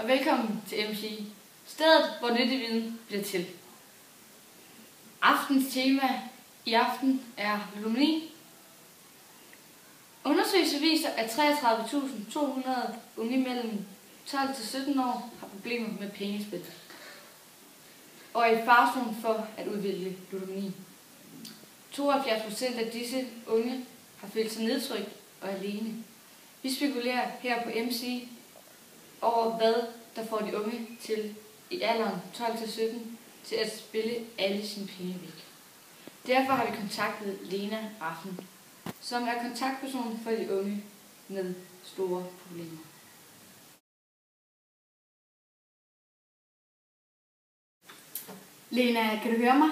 og velkommen til MC, stedet hvor nyttig viden bliver til. Aftens tema i aften er ludomani. Undersøgelser viser, at 33.200 unge mellem 12 til 17 år har problemer med pengespil og er i farezonen for at udvikle ludomani. 72% af disse unge har følt sig nedtrykt og alene. Vi spekulerer her på MC over, hvad der får de unge til i alderen 12 til 17 til at spille alle sine penge væk. Derfor har vi kontaktet Lena Raffen, som er kontaktperson for de unge med store problemer. Lena, kan du høre mig?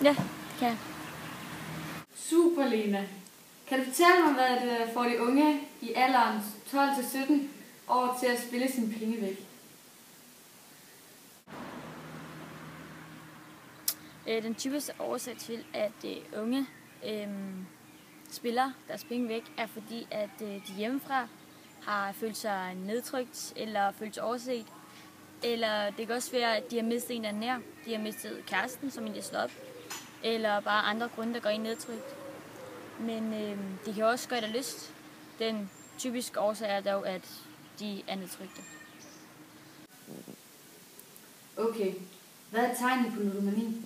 Ja, kan jeg. Super, Lena. Kan du fortælle mig, hvad det får de unge i alderen 12 til 17 år til at spille sine penge væk? Den typiske årsag til, at unge spiller deres penge væk, er fordi, at de hjemmefra har følt sig nedtrykt eller følt sig overset. Eller det kan også være, at de har mistet en, der er nær. De har mistet kæresten, som egentlig er slået op. Eller bare andre grunde, der går ind nedtrykt. Men de kan også gøre det lyst. Den typiske årsag er dog, at de er nedtrykte. Okay. Hvad er tegnet på ludomani?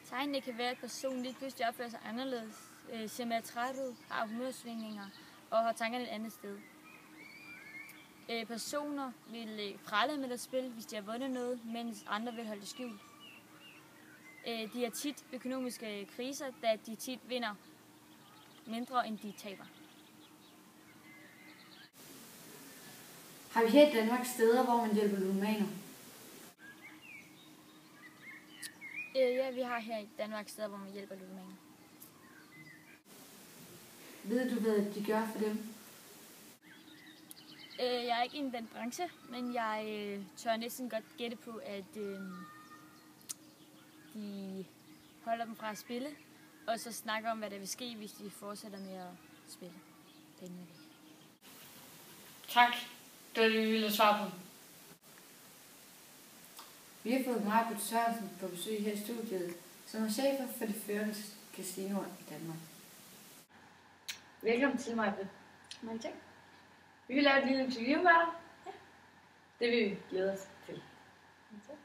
Tegnene kan være, at personen lige pludselig opfører sig anderledes, ser mere træt ud, har humørsvingninger og har tankerne et andet sted. Personer vil prale med at spille, hvis de har vundet noget, mens andre vil holde det skjult. De har tit økonomiske kriser, da de tit vinder mindre, end de taber. Har vi her i Danmark steder, hvor man hjælper ludomaner? Ja, vi har her i Danmark steder, hvor man hjælper ludomaner. Ved du, hvad de gør for dem? Jeg er ikke inde i den branche, men jeg tør næsten godt gætte på, at de holder dem fra at spille, og så snakker om, hvad der vil ske, hvis de fortsætter med at spille pengene væk. Tak. Det var det, vi ville svare på. Vi har fået Maj-Britt Sørensen på besøg her i studiet, som er chefer for de førende casinoer i Danmark. Velkommen til, Maj-Britt. Mange tak. Vi vil lave et lille interview med dig. Ja. Det vil vi glæde os til. Tak.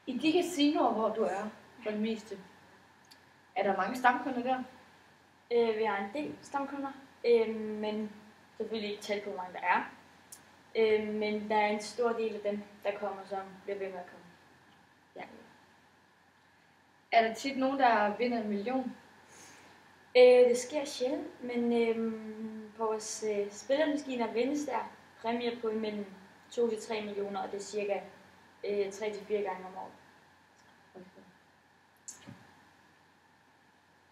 I de casinoer, hvor du er for det meste, er der mange stamkunder der? Vi har en del stamkunder, men selvfølgelig ikke tal på, hvor mange der er. Men der er en stor del af dem, der kommer, som bliver ved med at komme. Ja. Er der tit nogen, der vinder 1 million? Det sker sjældent, men på vores spillermaskiner vindes der præmier på imellem 2 til 3 millioner, og det er cirka 3 til 4 gange om året.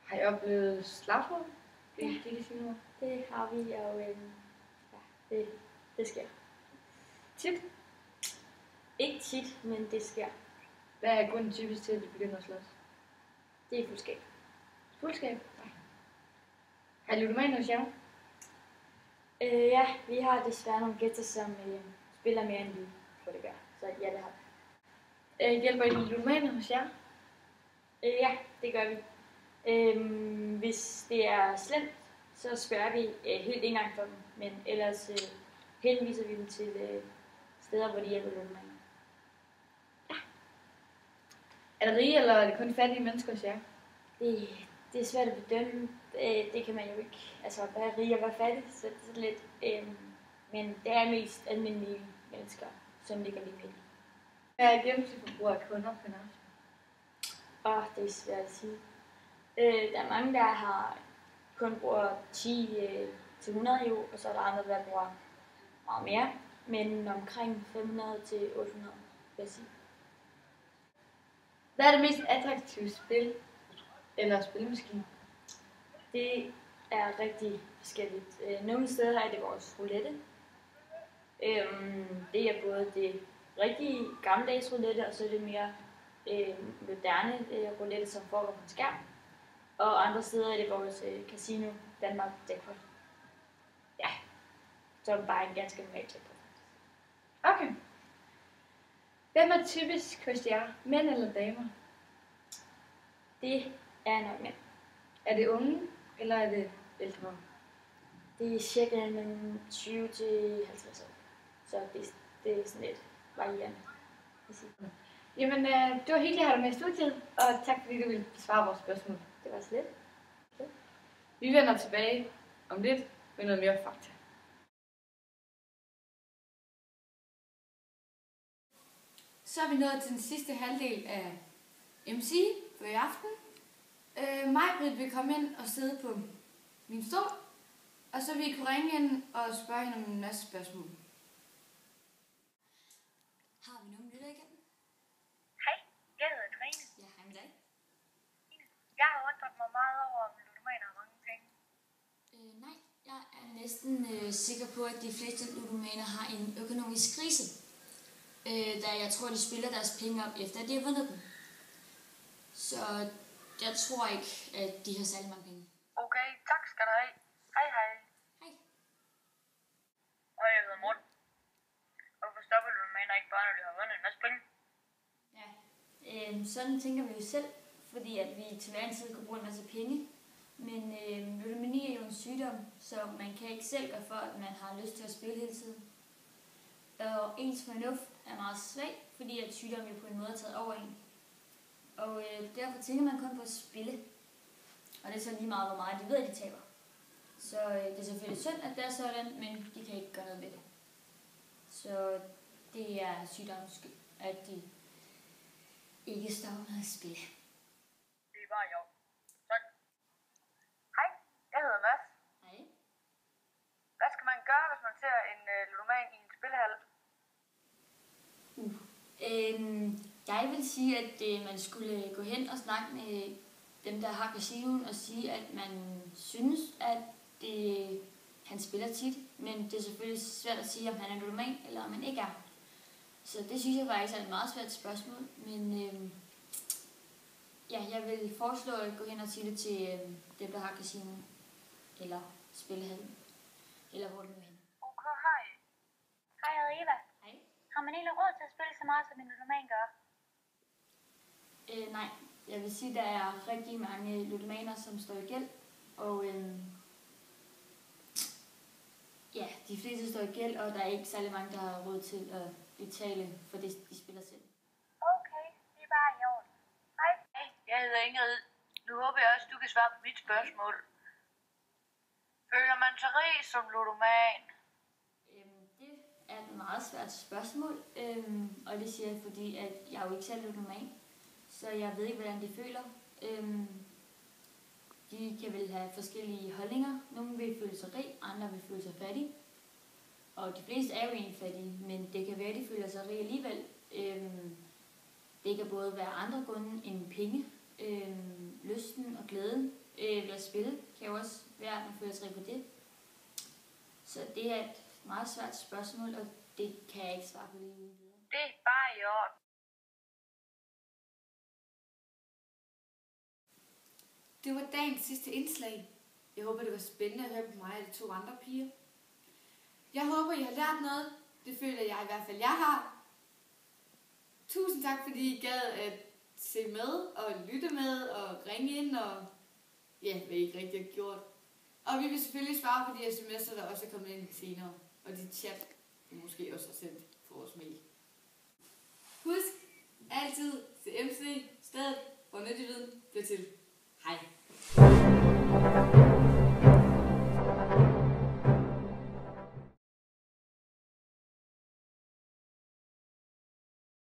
Har I oplevet slagsmål? Ja. De casinoer? Det har vi, og ja, det sker. Tit? Ikke tit, men det sker. Hvad er grunden typisk til, at de begynder at slås? Det er fuldskab. Fuldskab? Ja. Har I ludomaner hos jer? Ja, vi har desværre nogle gæster, som spiller mere end vi får det gør. Så ja, det har vi. Hjælper I ludomaner hos jer? Ja, det gør vi. Hvis det er slemt, så spørger vi helt engang for dem, men ellers henviser vi dem til steder, hvor de hjælper ludomaner. Ja. Er det rige, eller er det kun fattige mennesker hos jer? Det er svært at bedømme. Det kan man jo ikke. Altså, hvad er rig og hvad er fattig, så det er sådan lidt. Men det er mest almindelige mennesker, som ligger lige penge. Hvad er gennemsnitsforbrug af kunder på en aften? Det er svært at sige. Der er mange, der har kun bruger 10-100 euro, og så er der andre, der bruger meget mere. Men omkring 500 til 800, vil jeg sige. Hvad er det mest attraktive spil eller spilmaskine? Det er rigtig forskelligt. Nogle steder er det vores roulette. Det er både det rigtige gammeldags roulette, og så er det mere moderne roulette, som foregår på en skærm. Og andre steder er det vores Casino Danmark Jackpot. Så er det bare en ganske normal tæt på. Okay. Hvem er typisk hos jer? Mænd eller damer? Det er nok mænd. Er det unge, eller er det ældre? Det er cirka mellem 20 til 50 år. Så det er sådan lidt varierende. Jamen, det var hyggeligt at have dig med i studiet, og tak fordi du ville besvare vores spørgsmål. Det var så lidt. Vi vender tilbage om lidt med noget mere fakta. Så er vi nået til den sidste halvdel af MC for i aften. Maj-Britt vil komme ind og sidde på min stol, og så vil I kunne ringe ind og spørge hende om en masse spørgsmål. Har vi nogen lytter igen? Hej, jeg hedder Trine. Ja, hej med dig. Jeg har undret mig meget over, om ludomaner har mange penge. Nej, jeg er næsten sikker på, at de fleste ludomaner har en økonomisk krise. Da jeg tror, de spiller deres penge op, efter at de har vundet dem. Så jeg tror ikke, at de har særlig mange penge. Okay, tak skal du have. Hej hej. Hej. Og jeg hedder Morten. Hvorfor stopper ludomaner ikke bare, når de har vundet en masse penge? Ja, sådan tænker vi jo selv, fordi at vi til hver en tid kan bruge en masse penge. Men ludomani er jo en sygdom, så man kan ikke selv gøre for, at man har lyst til at spille hele tiden. Og ens fornuft er meget svag, fordi at sygdommen jo på en måde er taget over en. Og derfor tænker man kun på at spille. Og det er så lige meget, hvor meget de ved, at de taber. Så det er selvfølgelig synd, at det er sådan, men de kan ikke gøre noget ved det. Så det er sygdommens skyld, at de ikke står med at spille. Det er bare jo. Tak. Hej, jeg hedder Mads. Hej. Hvad skal man gøre, hvis man ser en ludoman i en spillehal? Jeg vil sige, at man skulle gå hen og snakke med dem, der har casinoen, og sige, at man synes, at han spiller tit, men det er selvfølgelig svært at sige, om han er ludoman, eller om han ikke er. Så det synes jeg faktisk er et meget svært spørgsmål, men jeg vil foreslå at gå hen og sige det til dem, der har casinoen, eller spillehallen, eller hvor det nu er henne. Okay, hej. Hej, jeg hedder Eva. Hej. Har man egentlig råd til at spille så meget, som en ludoman gør? Nej, jeg vil sige, at der er rigtig mange ludomaner, som står i gæld, og de fleste står i gæld, og der er ikke særlig mange, der har råd til at betale for det, de spiller selv. Okay, det er bare i orden. Hej. Hej, jeg hedder Ingrid. Nu håber jeg også, du kan svare på mit spørgsmål. Føler man sig rig som ludoman? Det er et meget svært spørgsmål, og det siger jeg, fordi at jeg er jo ikke selv ludoman, så jeg ved ikke, hvordan de føler. De kan vel have forskellige holdninger. Nogle vil føle sig rig, andre vil føle sig fattige. Og de fleste er jo egentlig fattige, men det kan være, at de føler sig rige alligevel. Det kan både være andre grunde end penge. Lysten og glæden ved at spille kan jo også være, at man føler sig rig på det. Så det er et meget svært spørgsmål, og det kan jeg ikke svare på lige videre. Det er bare i orden. Det var dagens sidste indslag. Jeg håber, det var spændende at høre på mig og de 2 andre piger. Jeg håber, I har lært noget. Det føler jeg i hvert fald, jeg har. Tusind tak, fordi I gad at se med og lytte med og ringe ind og hvad I ikke rigtig har gjort. Og vi vil selvfølgelig svare på de sms'er, der også er kommet ind senere. Og de chat, vi måske også har sendt på vores mail. Husk altid til MC, stedet hvor nyttig viden bliver til. Hej.